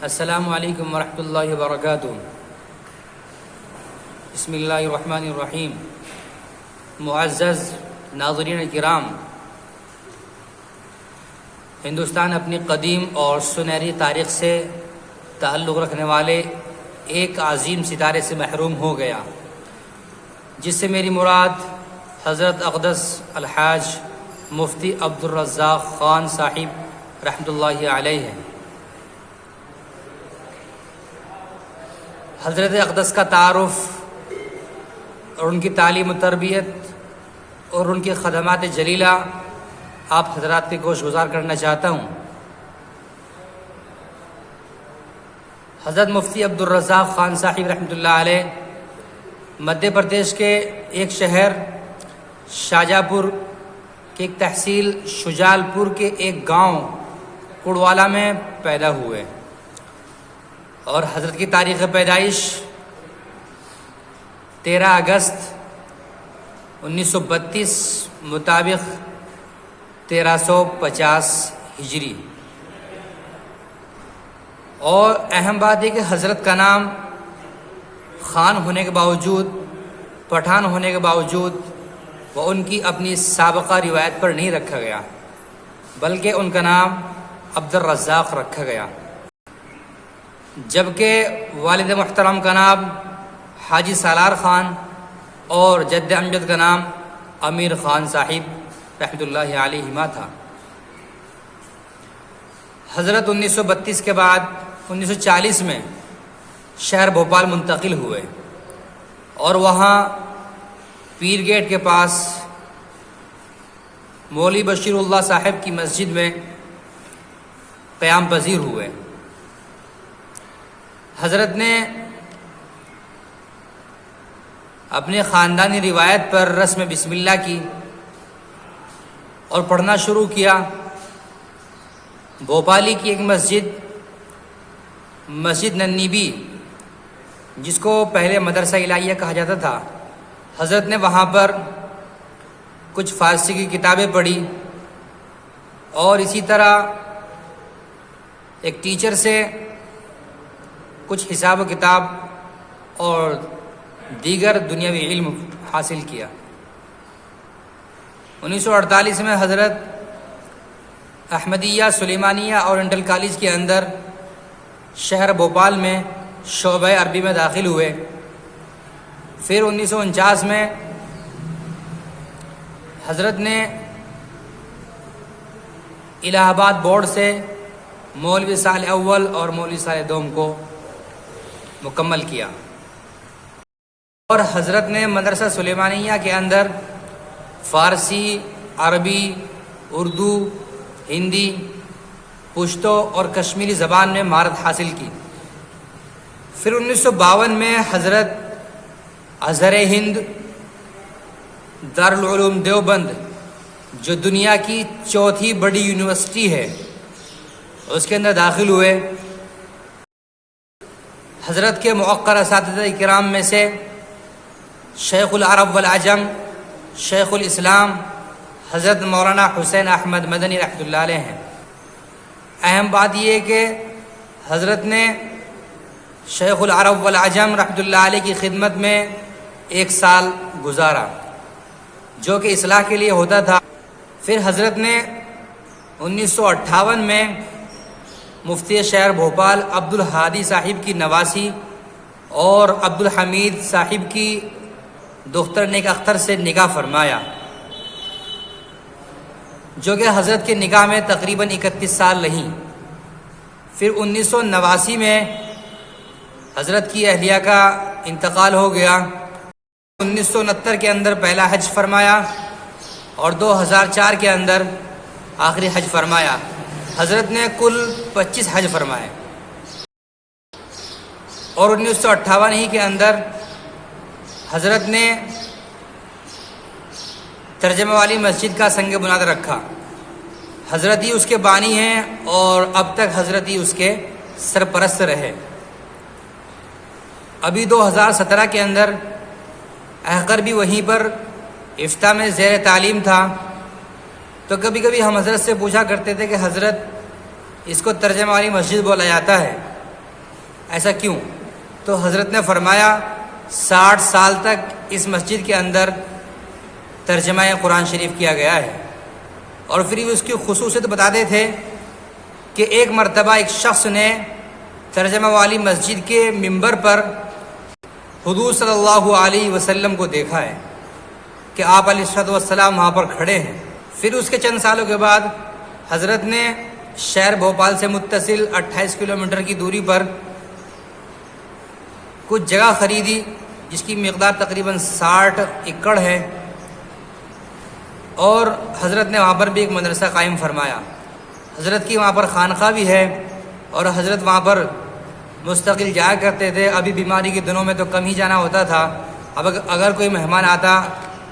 السلام علیکم ورحمۃ اللہ وبرکاتہ۔ بسم اللہ الرحمن الرحیم۔ معزز ناظرین کرام، ہندوستان اپنی قدیم اور سنہری تاریخ سے تعلق رکھنے والے ایک عظیم ستارے سے محروم ہو گیا، جس سے میری مراد حضرت اقدس الحاج مفتی عبدالرزاق خان صاحب رحمۃ اللہ علیہ ہے۔ حضرت اقدس کا تعارف اور ان کی تعلیم و تربیت اور ان کی خدمات جلیلہ آپ حضرات کے گوش گزار کرنا چاہتا ہوں۔ حضرت مفتی عبدالرزاق خان صاحب رحمۃ اللہ علیہ مدھیہ پردیش کے ایک شہر شاہجہاں پور کے ایک تحصیل شجال پور کے ایک گاؤں کڑوالا میں پیدا ہوئے، اور حضرت کی تاریخ پیدائش 13 اگست 1932 مطابق 1350 ہجری۔ اور اہم بات یہ کہ حضرت کا نام خان ہونے کے باوجود، پٹھان ہونے کے باوجود وہ ان کی اپنی سابقہ روایت پر نہیں رکھا گیا، بلکہ ان کا نام عبدالرزاق رکھا گیا، جبکہ والد محترم کا نام حاجی سالار خان اور جد امجد کا نام امیر خان صاحب رحمۃ اللہ علیہما تھا۔ حضرت 1932 کے بعد 1940 میں شہر بھوپال منتقل ہوئے، اور وہاں پیر گیٹ کے پاس مولوی بشیر اللہ صاحب کی مسجد میں قیام پذیر ہوئے۔ حضرت نے اپنے خاندانی روایت پر رسم بسم اللہ کی اور پڑھنا شروع کیا۔ بھوپالی کی ایک مسجد ننیبی، جس کو پہلے مدرسہ الہیہ کہا جاتا تھا، حضرت نے وہاں پر کچھ فارسی کی کتابیں پڑھی، اور اسی طرح ایک ٹیچر سے کچھ حساب و کتاب اور دیگر دنیاوی علم حاصل کیا۔ 1948 میں حضرت احمدیہ سلیمانیہ اورینٹل کالج کے اندر شہر بھوپال میں شعبہ عربی میں داخل ہوئے۔ پھر 1949 میں حضرت نے الہ آباد بورڈ سے مولوی سال اول اور مولوی سال دوم کو مکمل کیا، اور حضرت نے مدرسہ سلیمانیہ کے اندر فارسی، عربی، اردو، ہندی، پشتو اور کشمیری زبان میں مہارت حاصل کی۔ پھر 1952 میں حضرت ازہر ہند دارالعلوم دیوبند، جو دنیا کی چوتھی بڑی یونیورسٹی ہے، اس کے اندر داخل ہوئے۔ حضرت کے موقر اساتذہ کرام میں سے شیخ العرب والعجم، شیخ الاسلام حضرت مولانا حسین احمد مدنی رحمۃ اللہ علیہ ہیں۔ اہم بات یہ کہ حضرت نے شیخ العرب والعجم رحمۃ اللہ علیہ کی خدمت میں 1 سال گزارا، جو کہ اصلاح کے لیے ہوتا تھا۔ پھر حضرت نے 1958 میں مفتی شہر بھوپال عبدالہادی صاحب کی نواسی اور عبدالحمید صاحب کی دختر نیک اختر سے نکاح فرمایا، جو کہ حضرت کے نکاح میں تقریباً 31 سال رہیں۔ پھر 1989 میں حضرت کی اہلیہ کا انتقال ہو گیا۔ 1969 کے اندر پہلا حج فرمایا، اور 2004 کے اندر آخری حج فرمایا۔ حضرت نے کل 25 حج فرمائے، اور 1958 ہی کے اندر حضرت نے ترجمہ والی مسجد کا سنگ بنیاد رکھا۔ حضرت ہی اس کے بانی ہیں، اور اب تک حضرت ہی اس کے سرپرست رہے۔ ابھی 2017 کے اندر احقر بھی وہیں پر افتتاح میں زیر تعلیم تھا، تو کبھی کبھی ہم حضرت سے پوچھا کرتے تھے کہ حضرت اس کو ترجمہ والی مسجد بولا جاتا ہے، ایسا کیوں؟ تو حضرت نے فرمایا 60 سال تک اس مسجد کے اندر ترجمہ قرآن شریف کیا گیا ہے، اور پھر اس کی خصوصیت بتاتے تھے کہ ایک مرتبہ ایک شخص نے ترجمہ والی مسجد کے ممبر پر حضور صلی اللہ علیہ وسلم کو دیکھا ہے کہ آپ علیہ السلام وہاں پر کھڑے ہیں۔ پھر اس کے چند سالوں کے بعد حضرت نے شہر بھوپال سے متصل 28 کلومیٹر کی دوری پر کچھ جگہ خریدی جس کی مقدار تقریباً 60 ایکڑ ہے، اور حضرت نے وہاں پر بھی ایک مدرسہ قائم فرمایا۔ حضرت کی وہاں پر خانقاہ بھی ہے، اور حضرت وہاں پر مستقل جایا کرتے تھے۔ ابھی بیماری کے دنوں میں تو کم ہی جانا ہوتا تھا، اب اگر کوئی مہمان آتا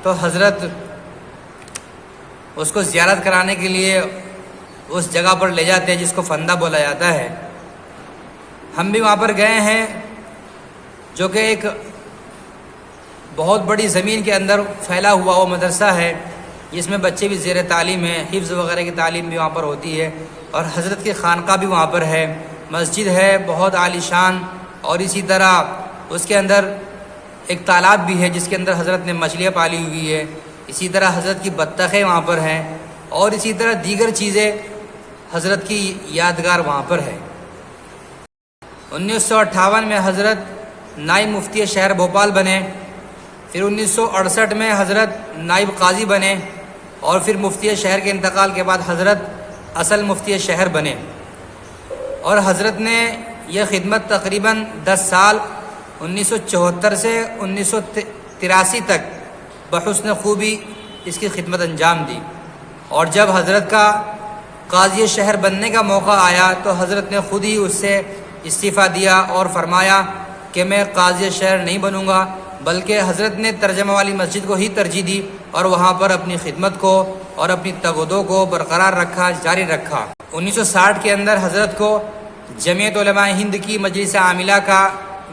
تو حضرت اس کو زیارت کرانے کے لیے اس جگہ پر لے جاتے جس کو فندہ بولا جاتا ہے۔ ہم بھی وہاں پر گئے ہیں، جو کہ ایک بہت بڑی زمین کے اندر پھیلا ہوا وہ مدرسہ ہے، جس میں بچے بھی زیر تعلیم ہیں، حفظ وغیرہ کی تعلیم بھی وہاں پر ہوتی ہے، اور حضرت کی خانقاہ بھی وہاں پر ہے، مسجد ہے بہت عالی شان، اور اسی طرح اس کے اندر ایک تالاب بھی ہے جس کے اندر حضرت نے مچھلیاں پالی ہوئی ہے، اسی طرح حضرت کی بطخیں وہاں پر ہیں، اور اسی طرح دیگر چیزیں حضرت کی یادگار وہاں پر ہے۔ 1958 میں حضرت نائب مفتی شہر بھوپال بنے، پھر 1968 میں حضرت نائب قاضی بنے، اور پھر مفتی شہر کے انتقال کے بعد حضرت اصل مفتی شہر بنے، اور حضرت نے یہ خدمت تقریباً 10 سال 1974 سے 1983 تک بحسن خوبی اس کی خدمت انجام دی، اور جب حضرت کا قاضی شہر بننے کا موقع آیا تو حضرت نے خود ہی اس سے استعفیٰ دیا اور فرمایا کہ میں قاضی شہر نہیں بنوں گا، بلکہ حضرت نے ترجمہ والی مسجد کو ہی ترجیح دی، اور وہاں پر اپنی خدمت کو اور اپنی تگودوں کو برقرار رکھا، جاری رکھا۔ 1960 کے اندر حضرت کو جمعیت علماء ہند کی مجلس عاملہ کا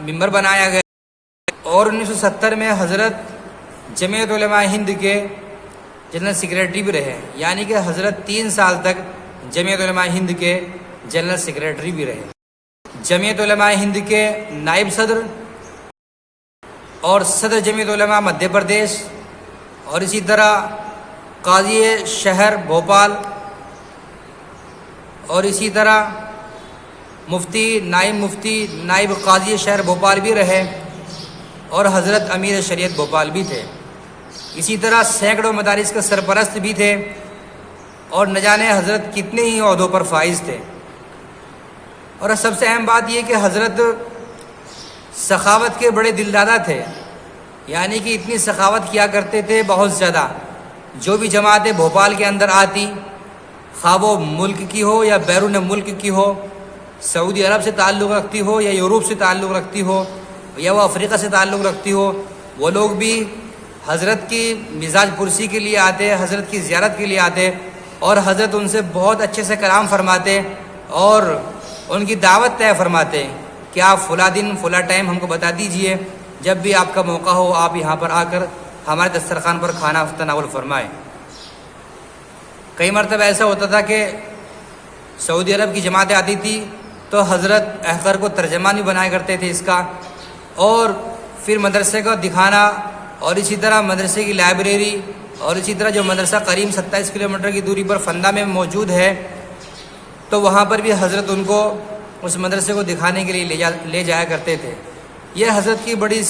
ممبر بنایا گیا، اور 1970 میں حضرت جمعیت علماء ہند کے جنرل سیکریٹری بھی رہے، یعنی کہ حضرت 3 سال تک جمعیت علماء ہند کے جنرل سیکریٹری بھی رہے، جمعیت علماء ہند کے نائب صدر اور صدر جمعیت علماء مدھیہ پردیش، اور اسی طرح قاضی شہر بھوپال، اور اسی طرح مفتی، نائب قاضی شہر بھوپال بھی رہے، اور حضرت امیر شریعت بھوپال بھی تھے۔ اسی طرح سینکڑوں مدارس کے سرپرست بھی تھے، اور نہ جانے حضرت کتنے ہی عہدوں پر فائز تھے۔ اور سب سے اہم بات یہ کہ حضرت سخاوت کے بڑے دلدادہ تھے، یعنی کہ اتنی سخاوت کیا کرتے تھے بہت زیادہ۔ جو بھی جماعتیں بھوپال کے اندر آتی، خواہ وہ ملک کی ہو یا بیرون ملک کی ہو، سعودی عرب سے تعلق رکھتی ہو یا یورپ سے تعلق رکھتی ہو یا وہ افریقہ سے تعلق رکھتی ہو، وہ لوگ بھی حضرت کی مزاج پرسی کے لیے آتے، حضرت کی زیارت کے لیے آتے، اور حضرت ان سے بہت اچھے سے کلام فرماتے اور ان کی دعوت طے فرماتے کہ آپ فلاں دن فلاں ٹائم ہم کو بتا دیجئے، جب بھی آپ کا موقع ہو آپ یہاں پر آ کر ہمارے دسترخوان پر کھانا تناول فرمائیں۔ کئی مرتبہ ایسا ہوتا تھا کہ سعودی عرب کی جماعتیں آتی تھی تو حضرت احقر کو ترجمان بھی بنایا کرتے تھے اس کا، اور پھر مدرسے کو دکھانا، اور اسی طرح مدرسے کی لائبریری، اور اسی طرح جو مدرسہ قریب 27 کلومیٹر کی دوری پر فندہ میں موجود ہے، تو وہاں پر بھی حضرت ان کو اس مدرسے کو دکھانے کے لیے لے جایا کرتے تھے۔ یہ حضرت کی بڑی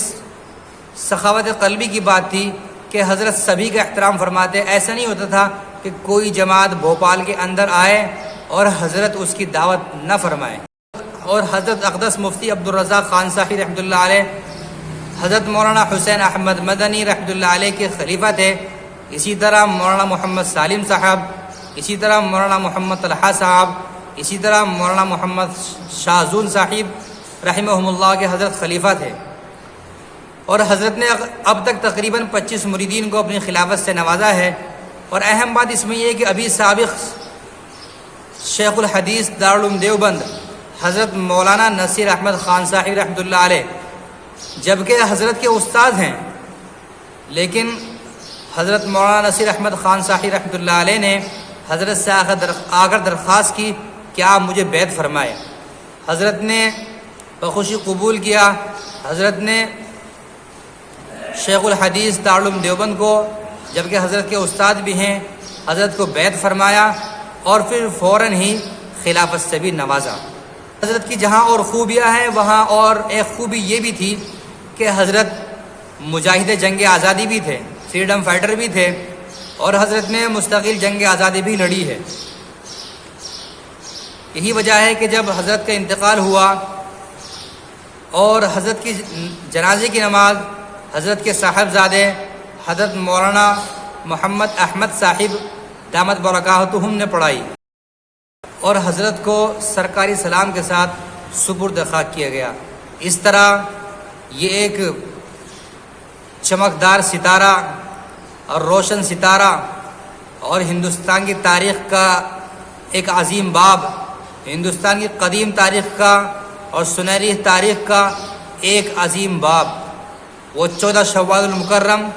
سخاوت قلبی کی بات تھی کہ حضرت سبھی کا احترام فرماتے۔ ایسا نہیں ہوتا تھا کہ کوئی جماعت بھوپال کے اندر آئے اور حضرت اس کی دعوت نہ فرمائے۔ اور حضرت اقدس مفتی عبدالرزاق خان صاحب رحمۃ اللہ علیہ حضرت مولانا حسین احمد مدنی رحمۃ اللہ علیہ کے خلیفہ تھے، اسی طرح مولانا محمد سالم صاحب، اسی طرح مولانا محمد طلحہ صاحب، اسی طرح مولانا محمد شاہزون صاحب رحمہم اللہ کے حضرت خلیفہ تھے، اور حضرت نے اب تک تقریباً 25 مریدین کو اپنی خلافت سے نوازا ہے۔ اور اہم بات اس میں یہ کہ ابھی سابق شیخ الحدیث دارالعلوم دیوبند حضرت مولانا نصیر احمد خان صاحب رحمۃ اللہ علیہ، جبکہ حضرت کے استاد ہیں، لیکن حضرت مولانا نصیر احمد خان صاحب رحمۃ اللہ علیہ نے حضرت سے آ کر درخواست کی کہ آپ مجھے بیعت فرمائے۔ حضرت نے بخوشی قبول کیا۔ حضرت نے شیخ الحدیث دارالعلوم دیوبند کو، جبکہ حضرت کے استاد بھی ہیں، حضرت کو بیعت فرمایا اور پھر فوراً ہی خلافت سے بھی نوازا۔ حضرت کی جہاں اور خوبیاں ہیں وہاں اور ایک خوبی یہ بھی تھی کہ حضرت مجاہد جنگ آزادی بھی تھے، فریڈم فائٹر بھی تھے، اور حضرت نے مستقل جنگ آزادی بھی لڑی ہے۔ یہی وجہ ہے کہ جب حضرت کا انتقال ہوا اور حضرت کی جنازے کی نماز حضرت کے صاحبزادے حضرت مولانا محمد احمد صاحب دامت برکاتہم نے پڑھائی اور حضرت کو سرکاری سلام کے ساتھ سپرد خاک کیا گیا۔ اس طرح یہ ایک چمکدار ستارہ اور روشن ستارہ اور ہندوستان کی تاریخ کا ایک عظیم باب، ہندوستان کی قدیم تاریخ کا اور سنہری تاریخ کا ایک عظیم باب، وہ 14 شوال المکرم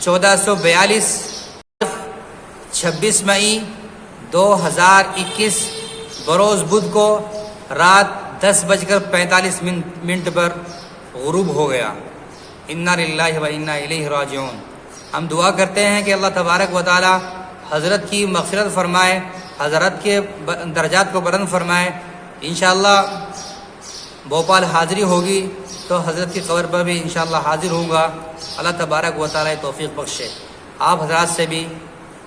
1442 26 مئی 2021 بروز بدھ کو رات 10:45 پر غروب ہو گیا۔ انا للہ و انا الیہ راجعون۔ ہم دعا کرتے ہیں کہ اللہ تبارک و تعالی حضرت کی مغفرت فرمائے، حضرت کے درجات کو بلند فرمائے۔ انشاءاللہ بھوپال حاضری ہوگی تو حضرت کی قبر پر بھی انشاءاللہ حاضر ہوں گا۔ اللہ تبارک و تعالی توفیق بخشے۔ آپ حضرات سے بھی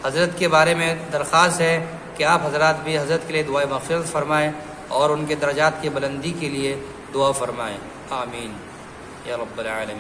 حضرت کے بارے میں درخواست ہے کہ آپ حضرات بھی حضرت کے لیے دعائے مغفرت فرمائیں اور ان کے درجات کی بلندی کے لیے دعا فرمائیں۔ آمین یا رب العالمین۔